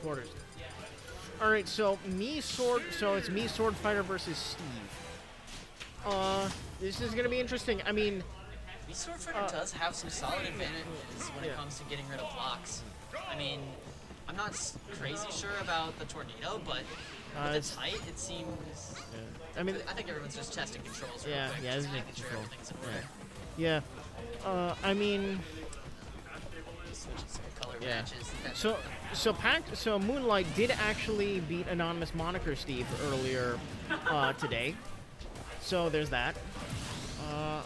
quarters. All right, so it's me, Swordfighter versus Steve. This is gonna be interesting. I mean, Swordfighter does have some solid advantages when it comes to getting rid of blocks. I mean, I'm not crazy sure about the tornado, but with the height, it seems. I mean, I think everyone's just testing controls. Real quick, this just is making sure control. everything's in order. Yeah. I mean. Switching some color matches. So Moonlight did actually beat Anonymous Moniker Steve earlier today. So there's that.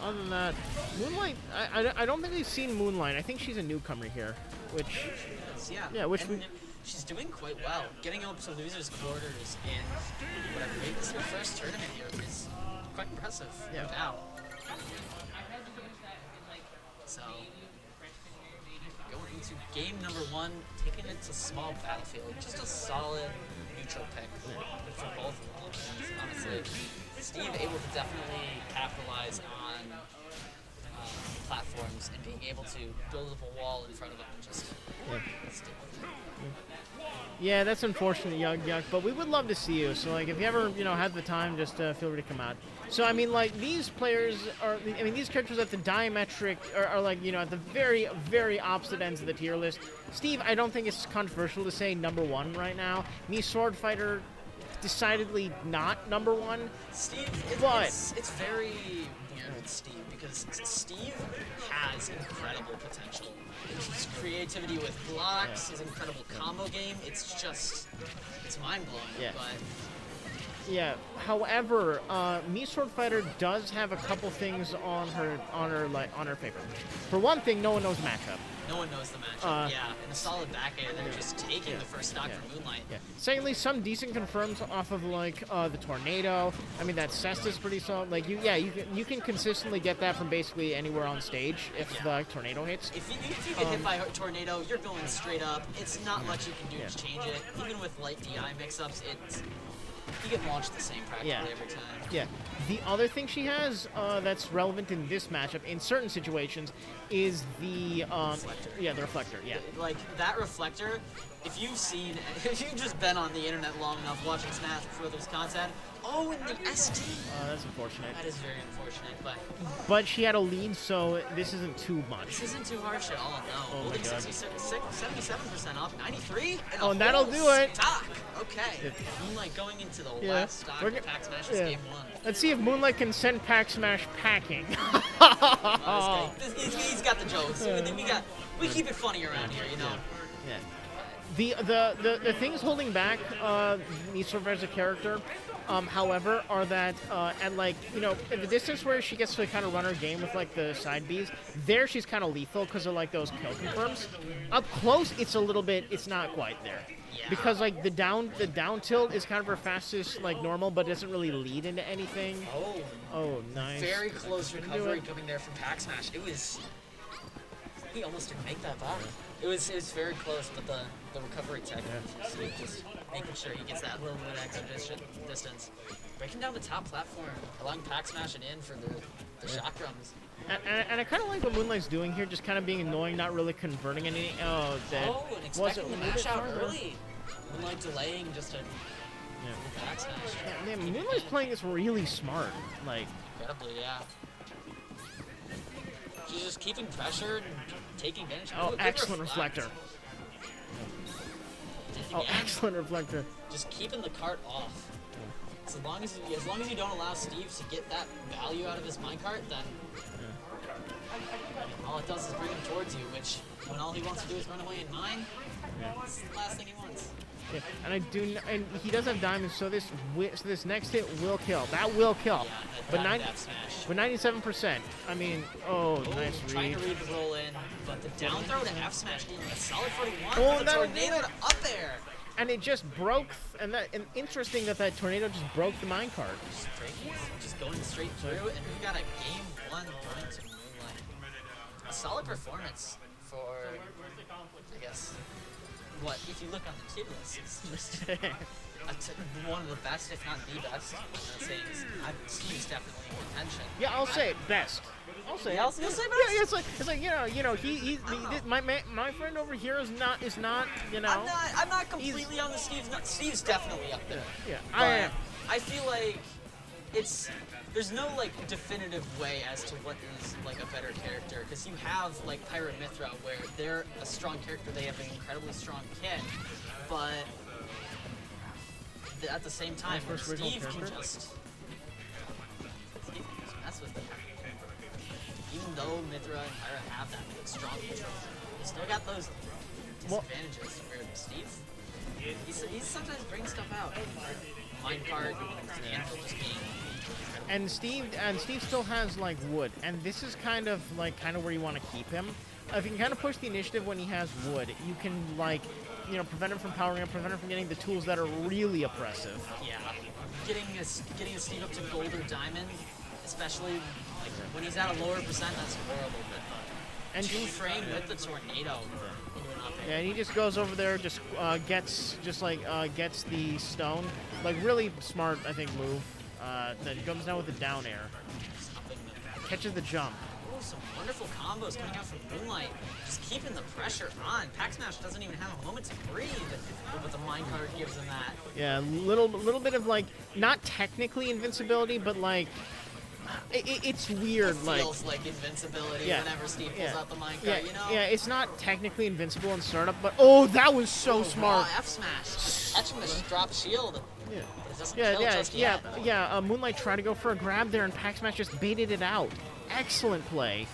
Other than that, Moonlight, I don't think we've seen Moonlight. I think she's a newcomer here, which she's doing quite well. Getting up to losers quarters and whatever. Maybe this is her first tournament here is quite impressive. Yeah. Now. So going into game number 1, taking it to small battlefield, just a solid neutral pick for both of them. Honestly, Steve able to definitely capitalize on platforms and being able to build up a wall in front of them and just stick with it. Yeah, that's unfortunate, Yuck, but we would love to see you. So, like, if you ever, had the time, just feel free to come out. So, I mean, like, these players these characters at the diametric are like, at the very, very opposite ends of the tier list. Steve, I don't think it's controversial to say number 1 right now. Me, Swordfighter, decidedly not number 1. Steve, it's very weird with Steve because Steve has incredible potential. His creativity with blocks, his incredible combo game, it's mind-blowing. Yeah. But yeah. However, me Swordfighter does have a couple things on her favor. For one thing, no one knows matchup. No one knows the matchup. And a solid back air. They're just taking the first stock from Moonlight. Yeah. Secondly, some decent confirms off of the tornado. I mean, that Cesta's pretty solid. Like you can consistently get that from basically anywhere on stage if the tornado hits. If you get hit by a tornado, you're going straight up. It's not much you can do to change it. Even with light DI mix-ups, you get launched the same practically every time. Yeah. The other thing she has that's relevant in this matchup, in certain situations, is the reflector. Yeah, the reflector. Yeah. Like that reflector. If you've just been on the internet long enough watching Smash for this content, and the ST. That's unfortunate. That is very unfortunate, but she had a lead, so this isn't too much. This isn't too harsh at all. No. Oh my God. 77% off, 93. And that'll do it. Stock. Okay. Moonlight going into the last stock of PacSmash is game 1. Let's see if Moonlight can send PacSmash packing. He's got the jokes. We keep it funny around here, Yeah. The things holding back me as a character, however, are that at at the distance where she gets to kind of run her game with the side Bs, there she's kind of lethal because of those kill confirms. Up close, it's not quite there. Yeah. Because the down tilt is kind of her fastest normal, but doesn't really lead into anything. Oh, nice. Very close recovery coming there from PacSmash. He almost didn't make that back. It was very close, but the recovery tech just making sure he gets that little bit extra distance. Breaking down the top platform, allowing PacSmash in for the shot drums. And I kind of like what Moonlight's doing here, just kind of being annoying, not really converting any. And expecting the mash out early. Moonlight delaying just to PacSmash. Yeah, Moonlight's playing this really smart. Incredibly, yeah. She's just keeping pressure and taking advantage. Excellent reflector. Excellent reflector. Just keeping the cart off. So as long as you don't allow Steve to get that value out of his minecart, then all it does is bring him towards you, which when all he wants to do is run away and mine, that's the last thing he wants. Yeah, and he does have diamonds, so this next hit will kill. That will kill. Yeah, but 97%. I mean, nice read. Trying to read the roll in, but the down throw to F smash in a solid 41. Oh, the tornado to up there. And it just broke, and interesting that tornado just broke the minecart. Just going straight through, and we got a game 1 going to Moonlight. A solid performance for, I guess. What if you look on the tier list? It's just one of the best, if not the best. I'm not saying Steve's definitely in contention. Yeah, I'll say it. Best. I'll say. Yeah, it. you'll say Yeah, best? it's like my friend over here is not you know. I'm not completely on the Steve's definitely up there. Yeah, But I am. I feel like there's no like definitive way as to what is like a better character, because you have like Pirate Mithra where they're a strong character, they have an incredibly strong kit, but at the same time, Steve can just mess with them. Even though Mithra and Pirate have that like, strong control, they still got those disadvantages where Steve, he sometimes brings stuff out. Minecart, Anvil just being And Steve still has like wood, and this is kind of where you want to keep him. If you can kind of push the initiative when he has wood, you can like, you know, prevent him from powering up, prevent him from getting the tools that are really oppressive. yeah, getting a Steve up to gold or diamond, especially like when he's at a lower percent, that's horrible. But And two frame with the tornado into an up air. yeah, and he just goes over there, gets the stone, like really smart, I think, move. That comes down with the down air, catches the jump. Oh, some wonderful combos coming out from Moonlight, just keeping the pressure on. PacSmash doesn't even have a moment to breathe, but the minecart gives him that. Yeah, little bit of like, not technically invincibility, but like, it's weird. It feels like invincibility whenever Steve pulls out the minecart, you know? Yeah, it's not technically invincible in startup, but oh, that was so smart. F smash, catching the drop shield. Yeah. But it doesn't kill just yet. Moonlight tried to go for a grab there, and PacSmash just baited it out. Excellent play.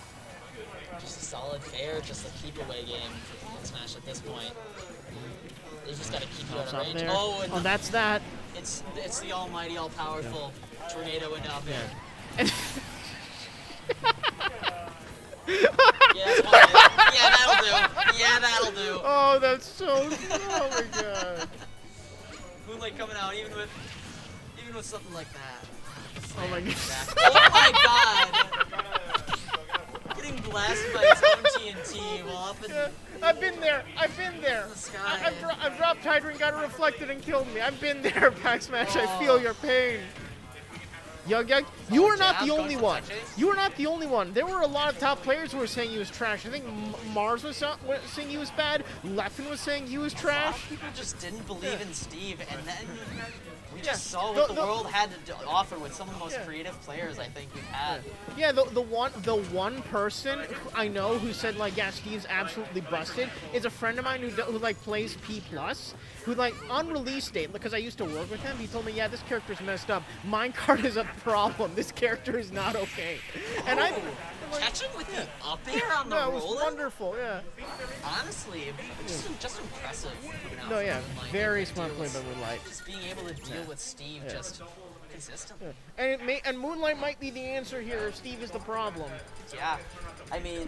Just a solid fair, just a keep away game for PacSmash at this point. They just got to keep you out of range. There. Oh, and that's that. It's the almighty, all powerful tornado into up air. Yeah, that'll do. Yeah, that'll do. Oh, that's so. Oh my god. Moonlight coming out, even with something like that. Oh my god. Oh my god. Getting blasted by his own TNT while up in. I've been there. I've the sky. I've dropped Hydra and got it reflected and killed me. I've been there, PacSmash. I feel your pain. Yug, you are not the only one. You are not the only one. There were a lot of top players who were saying he was trash. I think Mars was saying he was bad. Leffen was saying he was trash. A lot of people just didn't believe in Steve, and then we just saw what the world had to offer with some of the most creative players I think we've had. Yeah, the one person I know who said like, yeah, Steve's absolutely busted is a friend of mine who like plays P+, who like on release date, because I used to work with him, he told me, yeah, this character's messed up. Minecart is a problem. This character is not okay. And I catching with the up air on the roll. It was wonderful, yeah. Honestly, just impressive. No, yeah, very smart play by Moonlight. Just being able to deal with Steve just consistently. And Moonlight might be the answer here if Steve is the problem. Yeah, I mean,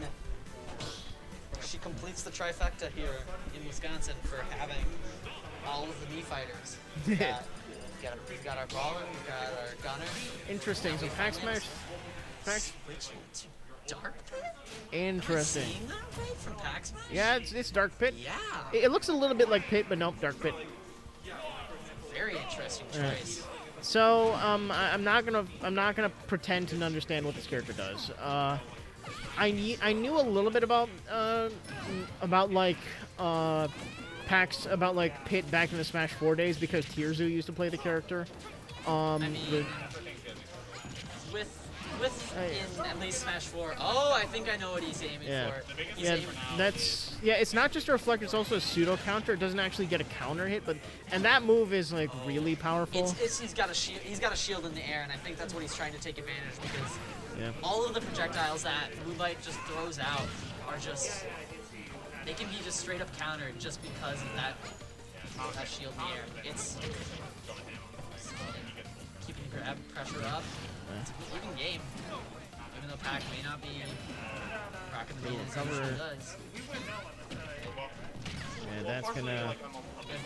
she completes the trifecta here in Wisconsin for having all of the Mii fighters. We've got our brawler, we've got our gunner. Interesting. So PacSmash. Switching to Dark Pit? Interesting. Seeing that right from PacSmash? Yeah, it's Dark Pit. Yeah. It looks a little bit like Pit, but nope, Dark Pit. Very interesting choice. So I'm not gonna pretend to understand what this character does. I knew a little bit about like Pit back in the Smash 4 days because Tierzu used to play the character. I mean, with in at least Smash 4. Oh, I think I know what he's aiming for. It's not just a reflector, it's also a pseudo counter. It doesn't actually get a counter hit, and that move is like really powerful. He's got a shield in the air, and I think that's what he's trying to take advantage because all of the projectiles that Moonlight just throws out are just they can be just straight up countered just because of that shield in the air. It's keeping the grab pressure up. It's an even game, even though Pac may not be rocking the beat as he usually does. Yeah, that's gonna.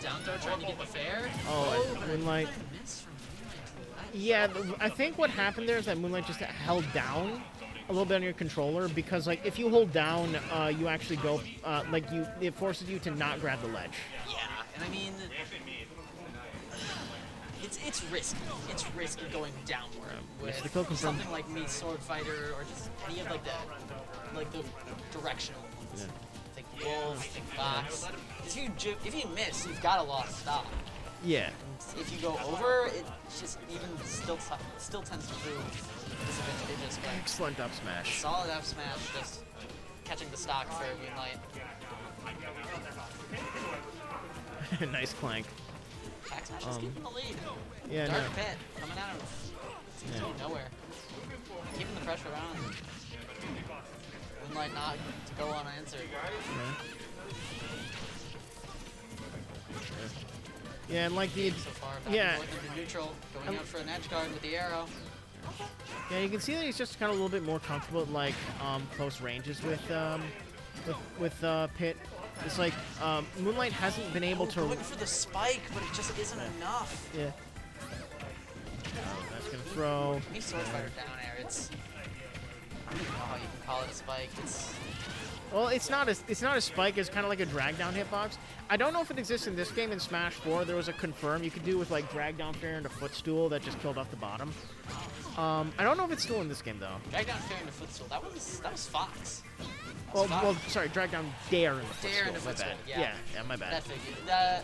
Down throw trying to get the fair. Oh, Moonlight. Yeah, I think what happened there is that Moonlight just held down a little bit on your controller because, like, if you hold down, you actually go, it forces you to not grab the ledge. Yeah, and I mean, it's risky. It's risky going downward It's with the kill confirm. something like me, Swordfighter, or just any of like the directional ones. Yeah. Think Wolf, think Fox. If you miss, you've got a lost stock. Yeah. And if you go over, it just even still tends to prove disadvantageous. But Excellent up smash. solid F smash, just catching the stock for Moonlight. Nice clank. PacSmash is keeping the lead. Yeah, Dark no. Pit coming out of seems to be nowhere. Keeping the pressure on. Moonlight not to go unanswered. Yeah, and like the So far, back yeah. and forth into neutral, going out for an edge guard with the arrow. Yeah, you can see that he's just kind of a little bit more comfortable at like close ranges with Pit. It's like Moonlight hasn't been able to. Going for the spike, but it just isn't enough. Yeah. That's gonna throw. Me Swordfighter down air. It's I don't even know how you can call it a spike. It's Well, it's not a spike. It's kind of like a drag down hitbox. I don't know if it exists in this game. In Smash 4, there was a confirm you could do with like drag down fair and a footstool that just killed off the bottom. I don't know if it's still in this game though. drag down fair into footstool. That was Fox. Well, sorry, drag down dare in the footstool. Dare into my footstool, bad. yeah. my bad. That figured. That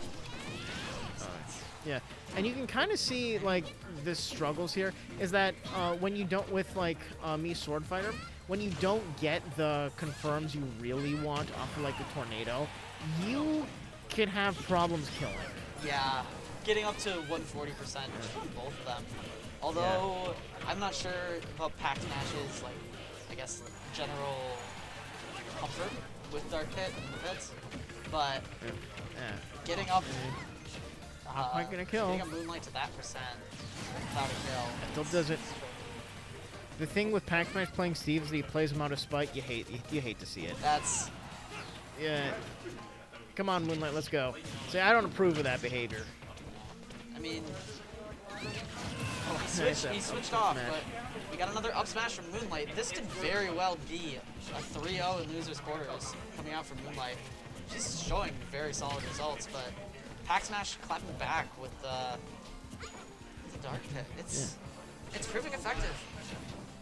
Yeah, and you can kind of see like the struggles here is that when you don't with like me Swordfighter, when you don't get the confirms you really want off of like the tornado, you can have problems killing. yeah, getting up to 140% from both of them. Although I'm not sure about PacSmash's like I guess general comfort with Dark Pit and the pits, but Yeah. getting up. Not quite gonna kill. Getting a Moonlight to that percent without a kill. Still does it. The thing with PacSmash playing Steve is that he plays him out of spite. You hate to see it. That's Yeah. Come on, Moonlight, let's go. See, I don't approve of that behavior. I mean, Nice he up switched off, smash. but we got another up smash from Moonlight. This could very well be a 3-0 in losers quarters coming out from Moonlight. She's showing very solid results, but PacSmash clapping back with the Dark Pit. It's proving effective.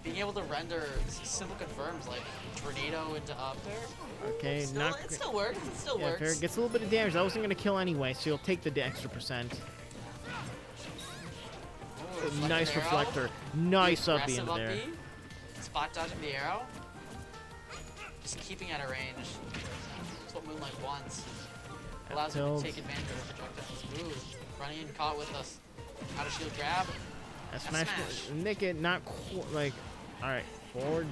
Being able to render simple confirms like tornado into up there. Okay, Still, not. it still works. It still Yeah, works. fair. Gets a little bit of damage. That wasn't gonna kill anyway, so you'll take the extra percent. Ooh, Nice arrow. reflector. Nice up Aggressive in there. up B. Spot dodging the arrow. Just keeping at a range. That's what Moonlight wants. Allows him tilt. to take advantage of the projectiles. Ooh, running in caught with us. Out of shield grab. That That smash. smash. Nick it, not like. All right, forward.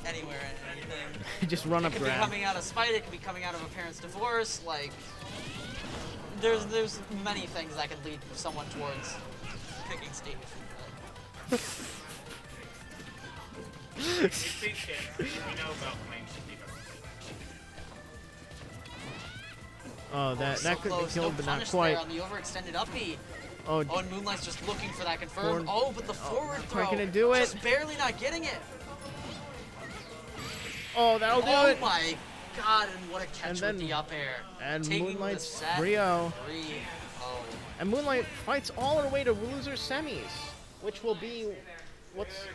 Anywhere and anything. Just run It up could be grab. coming out of spite. It could be coming out of a parent's divorce. Like, there's many things that could lead someone towards picking Steve. But Oh, that so could be close. killed, No but not punish quite. there on the overextended up B. Oh, Oh, and Moonlight's just looking for that confirm. Forward. Oh, but the forward not throw. quite gonna do it. Just barely not getting it. oh, that'll do Oh it. my god, and what a catch And then- with the up air. and Taking Moonlight's the set 3-0. 3-0. And Moonlight fights all her way to loser semis, which will be what's